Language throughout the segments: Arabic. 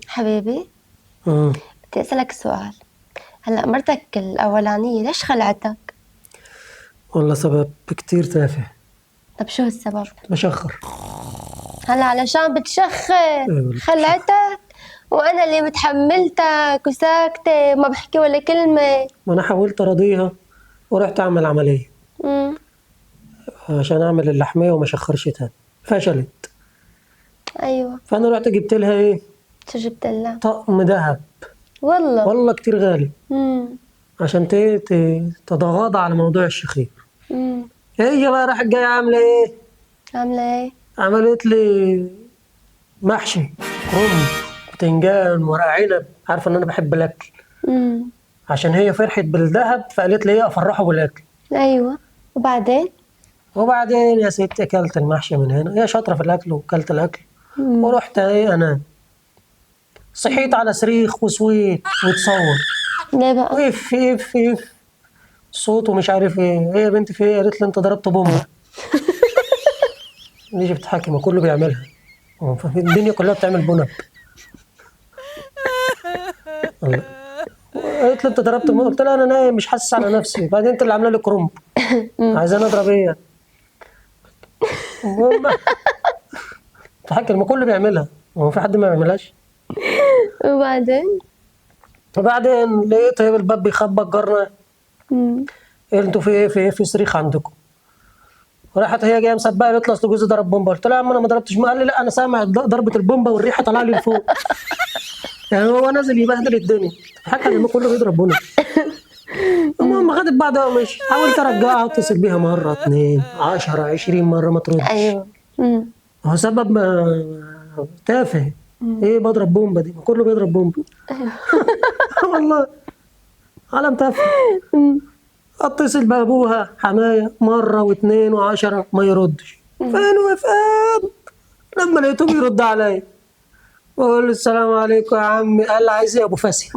حبيبي، مم. بدي أسألك سؤال. هلأ مرتك الأولانية ليش خلعتك؟ والله سبب كتير تافه. طب شو السبب؟ بشخر. هلأ علشان بتشخر والله خلعتك، وأنا اللي متحملتك وساكتة ما بحكي ولا كلمة. ما انا حاولت ارضيها ورحت اعمل عملية مم. عشان اعمل اللحمية وما شخرش تاني، فشلت. أيوة. فانا رحت جبت لها ايه؟ شو جبت لها؟ طقم ذهب. والله. والله كتير غالي مم. عشان تتغاضى على موضوع الشخير. مم. هي بقى راحت جاية عاملة ايه؟ عاملة إيه؟ عملت لي محشي كرنب بتنجان ورق عنب، عارفة ان انا بحب الاكل. مم. عشان هي فرحت بالذهب فقالت لي ايه افرحه بالاكل. أيوة، وبعدين؟ وبعدين يا ستي اكلت المحشي من هنا، هي شاطره في الاكل وكلت الاكل. مم. ورحت ايه انام، صحيت على صريخ وصويت وتصور ليه بقى؟ وإف إف إف صوت ومش عارف ايه. هي يا بنتي في ايه؟ قالت لي انت ضربت بومبا. ليش بتحكي؟ ما كله بيعملها، هو في الدنيا كلها بتعمل بونب. الله. قالت لي انت ضربت بومبا، قلت لها انا نايم مش حاسس على نفسي، بعدين انت اللي عامله لي كرومب، عايزاني اضرب ايه؟ المهم بتحكي ما كله بيعملها، هو في حد ما بيعملهاش؟ وبعدين؟ وبعدين لقيت هي الباب بيخبط جارنا، مم. إيه انتوا في ايه؟ في ايه؟ في صريخ عندكم. وراحت هي جايه مسبقه قالت له اصل جوزي ضرب بومبا. قلت لها يا عم انا ما ضربتش. ما قال لي لا انا سامع ضربه البومبا والريحه طالعه لي لفوق. يعني هو نازل يبهدل الدنيا، حكى لما كله بيضرب بومبا. المهم خدت بعضها ومشي. حاولت ارجعها اتصل بيها مره 2 10 20 مره ما تردش. أيوة. مم. هو سبب تافه. ايه بضرب بومبا دي؟ ما كله بيضرب بومبا. والله عالم تافه. اتصل بابوها حمايه مره واثنين وعشرة ما يردش. فين وفين؟ لما لقيته بيرد عليا بقول له السلام عليكم يا عمي. قال لي عايز ايه يا ابو فاسي؟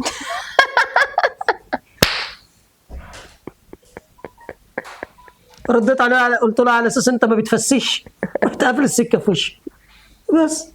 رديت عليه قلت له على اساس انت ما بتفسيش، رحت قافل السكه في وشي بس.